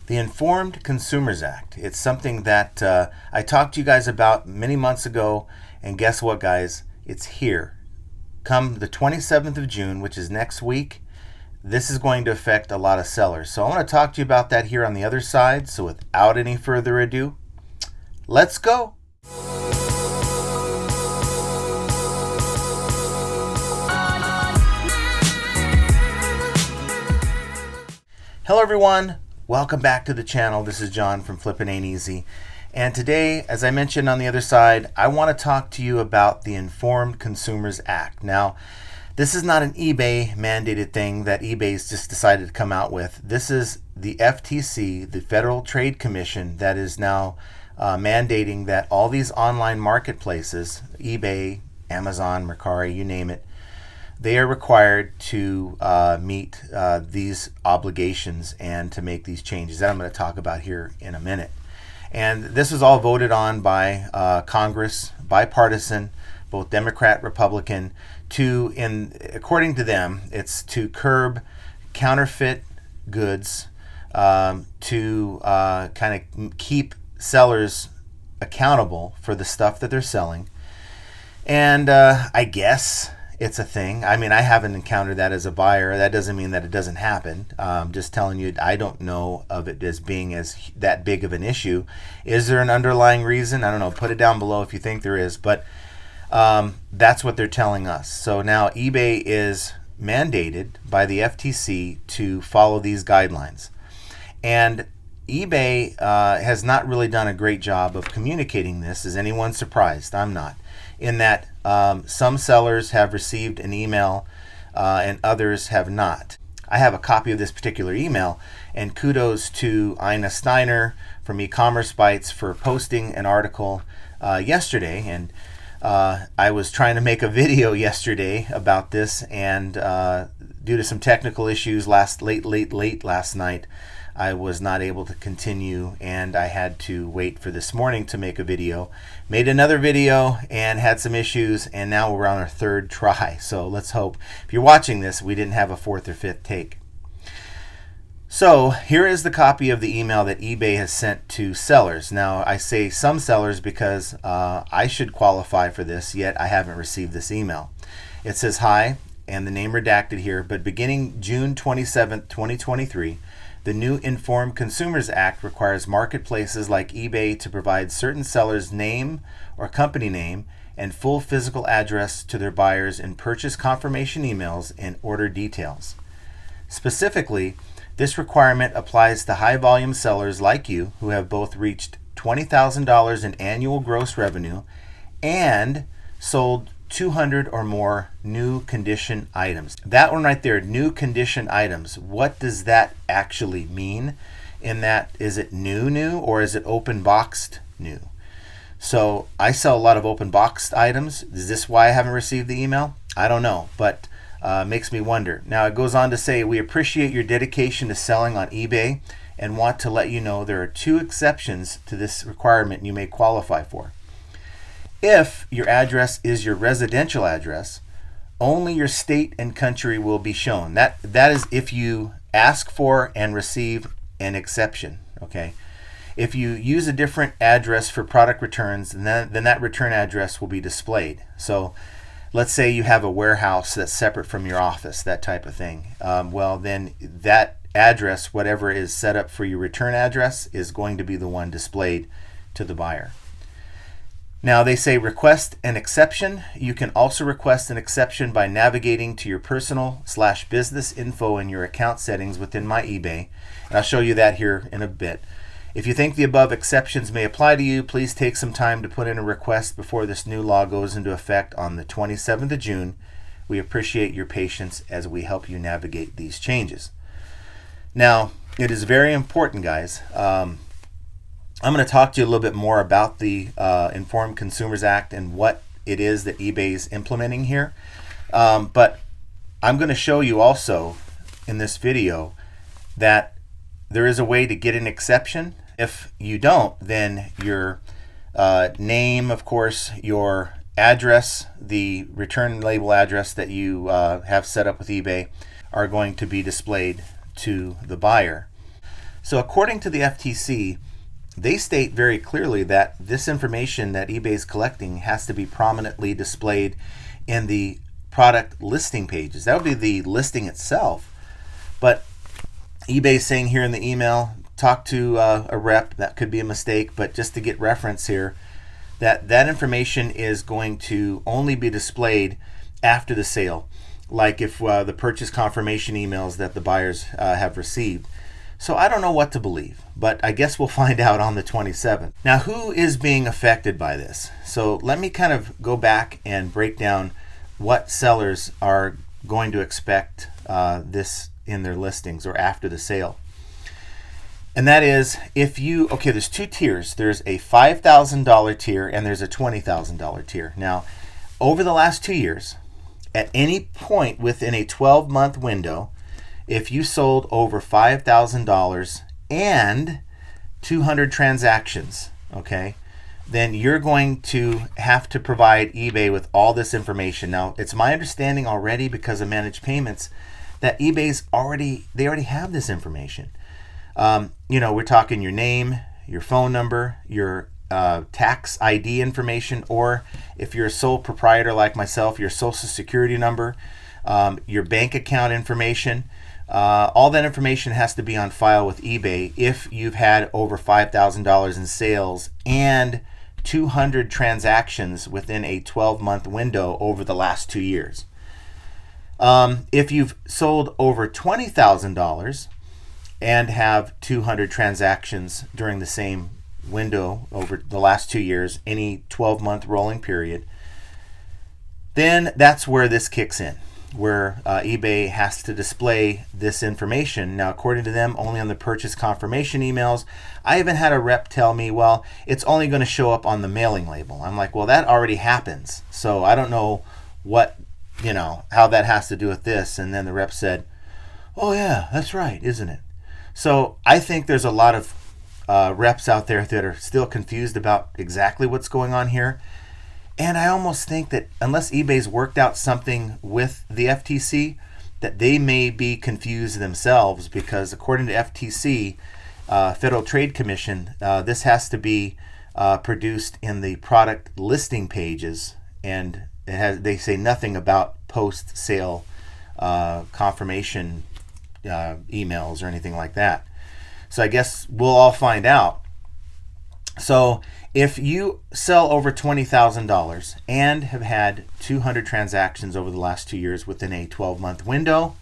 The Informed Consumers Act. It's something that I talked to you guys about many months ago, and guess what, guys? It's here. Come the 27th of June, which is next week, this is going to affect a lot of sellers. So I want to talk to you about that here on the other side. So without any further ado, let's go. Hello everyone, welcome back to the channel. This is John from Flippin' Ain't Easy. And today, as I mentioned on the other side, I want to talk to you about the Informed Consumers Act. Now, this is not an eBay mandated thing that eBay's just decided to come out with. This is the FTC, the Federal Trade Commission, that is now mandating that all these online marketplaces, eBay, Amazon, Mercari, you name it, they are required to meet these obligations and to make these changes that I'm going to talk about here in a minute. And this was all voted on by Congress, bipartisan, both Democrat, Republican, according to them, it's to curb counterfeit goods, to kind of keep sellers accountable for the stuff that they're selling. And I guess it's a thing. I mean, I haven't encountered that as a buyer. That doesn't mean that it doesn't happen. Just telling you, I don't know of it as being that big of an issue. Is there an underlying reason? I don't know. Put it down below if you think there is. But that's what they're telling us. So now eBay is mandated by the FTC to follow these guidelines. And eBay has not really done a great job of communicating this. Is anyone surprised? I'm not. In that some sellers have received an email and others have not. I have a copy of this particular email, and kudos to Ina Steiner from E-Commerce Bytes for posting an article yesterday. And I was trying to make a video yesterday about this, and due to some technical issues late last night, I was not able to continue, and I had to wait for this morning to make a video. Made another video and had some issues, and now we're on our third try. So let's hope, if you're watching this, we didn't have a fourth or fifth take. So here is the copy of the email that eBay has sent to sellers. Now, I say some sellers because I should qualify for this, yet I haven't received this email. It says, "Hi," and the name redacted here, but beginning June 27th, 2023, the new Informed Consumers Act requires marketplaces like eBay to provide certain sellers' name or company name and full physical address to their buyers in purchase confirmation emails and order details. Specifically, this requirement applies to high-volume sellers like you who have both reached $20,000 in annual gross revenue and sold 200 or more new condition items. That one right there, new condition items. What does that actually mean? In that, is it new, or is it open boxed new? So I sell a lot of open boxed items. Is this why I haven't received the email? I don't know, but makes me wonder. Now it goes on to say, "We appreciate your dedication to selling on eBay and want to let you know there are 2 exceptions to this requirement you may qualify for. If your address is your residential address, only your state and country will be shown." That is if you ask for and receive an exception, okay? If you use a different address for product returns, then that return address will be displayed. So let's say you have a warehouse that's separate from your office, that type of thing. Well, then that address, whatever is set up for your return address, is going to be the one displayed to the buyer. Now they say request an exception. You can also request an exception by navigating to your personal/business info in your account settings within My eBay. And I'll show you that here in a bit. If you think the above exceptions may apply to you, please take some time to put in a request before this new law goes into effect on the 27th of June. We appreciate your patience as we help you navigate these changes. Now, it is very important, guys. I'm going to talk to you a little bit more about the Informed Consumers Act and what it is that eBay is implementing here. But I'm going to show you also in this video that there is a way to get an exception. If you don't, then your name, of course, your address, the return label address that you have set up with eBay are going to be displayed to the buyer. So according to the FTC, they state very clearly that this information that eBay is collecting has to be prominently displayed in the product listing pages. That would be the listing itself. But eBay is saying here in the email, talk to a rep, that could be a mistake, but just to get reference here, that information is going to only be displayed after the sale, like if the purchase confirmation emails that the buyers have received. So I don't know what to believe, but I guess we'll find out on the 27th. Now, who is being affected by this? So let me kind of go back and break down what sellers are going to expect this in their listings or after the sale. And that is, there's two tiers. There's a $5,000 tier and there's a $20,000 tier. Now, over the last 2 years, at any point within a 12-month window, if you sold over $5,000 and 200 transactions, okay, then you're going to have to provide eBay with all this information. Now, it's my understanding already, because of managed payments, that eBay's already have this information. We're talking your name, your phone number, your tax ID information, or if you're a sole proprietor like myself, your social security number, your bank account information. All that information has to be on file with eBay if you've had over $5,000 in sales and 200 transactions within a 12-month window over the last 2 years. If you've sold over $20,000 and have 200 transactions during the same window over the last 2 years, any 12-month rolling period, then that's where this kicks in, where eBay has to display this information. Now, according to them, only on the purchase confirmation emails. I even had a rep tell me, well, it's only going to show up on the mailing label. I'm like, well, that already happens. So I don't know how that has to do with this. And then the rep said, oh yeah, that's right, isn't it? So I think there's a lot of reps out there that are still confused about exactly what's going on here. And I almost think that unless eBay's worked out something with the FTC, that they may be confused themselves, because according to FTC, Federal Trade Commission, this has to be produced in the product listing pages, and they say nothing about post-sale confirmation emails or anything like that. So I guess we'll all find out. So if you sell over $20,000 and have had 200 transactions over the last 2 years within a 12-month window,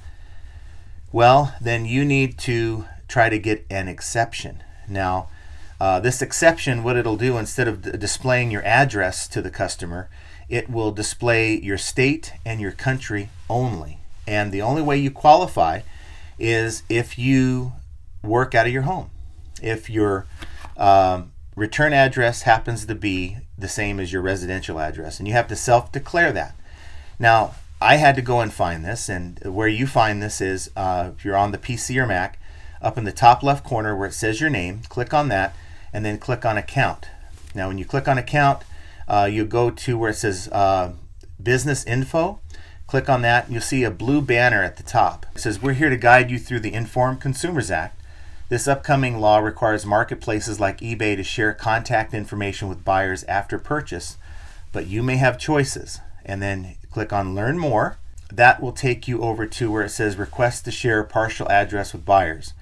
well, then you need to try to get an exception. Now, this exception, what it'll do, instead of displaying your address to the customer, it will display your state and your country only. And the only way you qualify is if you work out of your home. If your return address happens to be the same as your residential address, and you have to self-declare that. Now, I had to go and find this, and where you find this is if you're on the PC or Mac, up in the top left corner where it says your name, click on that, and then click on account. Now, when you click on account, you go to where it says business info. Click on that, and you'll see a blue banner at the top. It says, we're here to guide you through the Informed Consumers Act. This upcoming law requires marketplaces like eBay to share contact information with buyers after purchase, but you may have choices. And then click on Learn More. That will take you over to where it says Request to share partial address with buyers.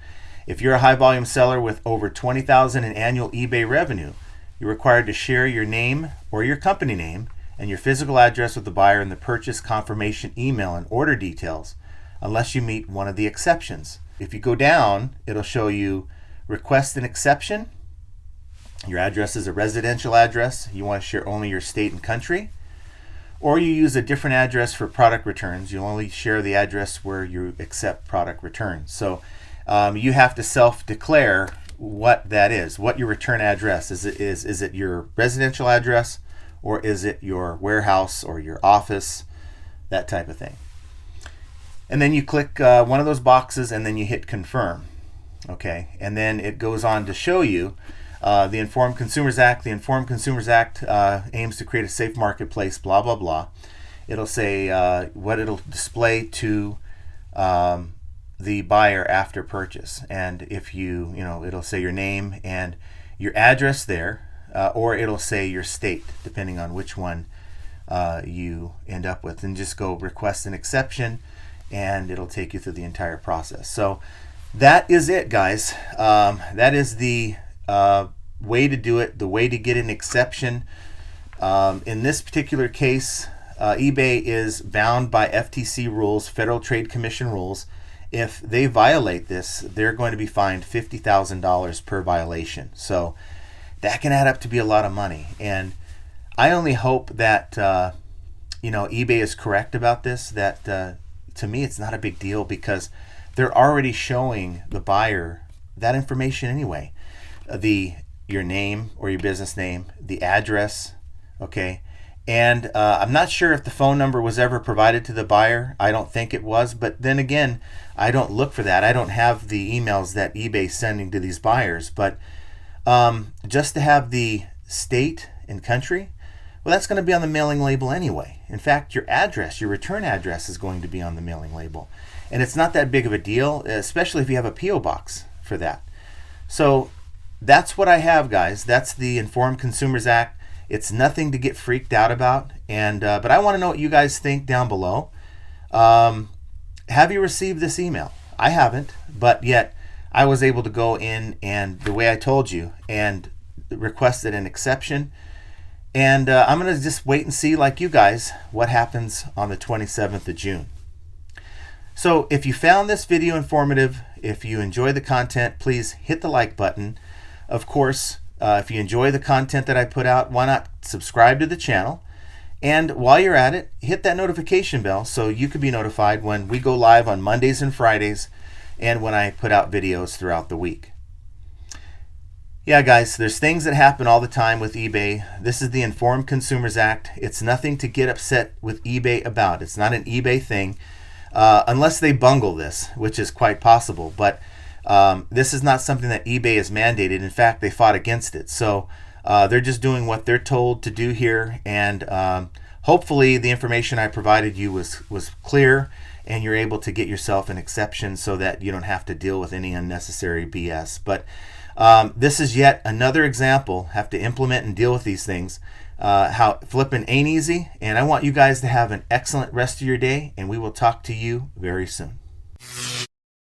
If you're a high volume seller with over $20,000 in annual eBay revenue, you're required to share your name or your company name and your physical address with the buyer in the purchase confirmation email and order details, unless you meet one of the exceptions. If you go down, it'll show you request an exception. Your address is a residential address. You want to share only your state and country. Or you use a different address for product returns. You'll only share the address where you accept product returns. So you have to self-declare what that is, what your return address is. Is it your residential address, or is it your warehouse or your office, that type of thing. And then you click one of those boxes, and then you hit confirm. Okay, and then it goes on to show you the Informed Consumers Act. The Informed Consumers Act aims to create a safe marketplace, blah, blah, blah. It'll say what it'll display to the buyer after purchase. And if it'll say your name and your address there, or it'll say your state, depending on which one you end up with. And just go request an exception, and it'll take you through the entire process. So that is it, guys. That is the way to do it, the way to get an exception. In this particular case, eBay is bound by FTC rules, Federal Trade Commission rules. If they violate this, they're going to be fined $50,000 per violation. So that can add up to be a lot of money. And I only hope that eBay is correct about this. That to me, it's not a big deal, because they're already showing the buyer that information anyway. Your name or your business name, the address, okay. And I'm not sure if the phone number was ever provided to the buyer. I don't think it was, but then again, I don't look for that. I don't have the emails that eBay's sending to these buyers. But just to have the state and country, well, that's going to be on the mailing label anyway. In fact, your address, your return address, is going to be on the mailing label. And it's not that big of a deal, especially if you have a P.O. box for that. So that's what I have, guys. That's the Informed Consumers Act. It's nothing to get freaked out about. And but I want to know what you guys think down below. Have you received this email? I haven't, but yet I was able to go in and, the way I told you, and requested an exception. And I'm going to just wait and see, like you guys, what happens on the 27th of June. So if you found this video informative, if you enjoy the content, please hit the like button. Of course, if you enjoy the content that I put out, why not subscribe to the channel? And while you're at it, hit that notification bell so you can be notified when we go live on Mondays and Fridays, and when I put out videos throughout the week. Yeah, guys, there's things that happen all the time with eBay. This is the Informed Consumers Act. It's nothing to get upset with eBay about. It's not an eBay thing, unless they bungle this, which is quite possible. But this is not something that eBay has mandated. In fact, they fought against it. So they're just doing what they're told to do here. And hopefully the information I provided you was clear, and you're able to get yourself an exception so that you don't have to deal with any unnecessary BS. But this is yet another example, have to implement and deal with these things, how flipping ain't easy. And I want you guys to have an excellent rest of your day, and we will talk to you very soon.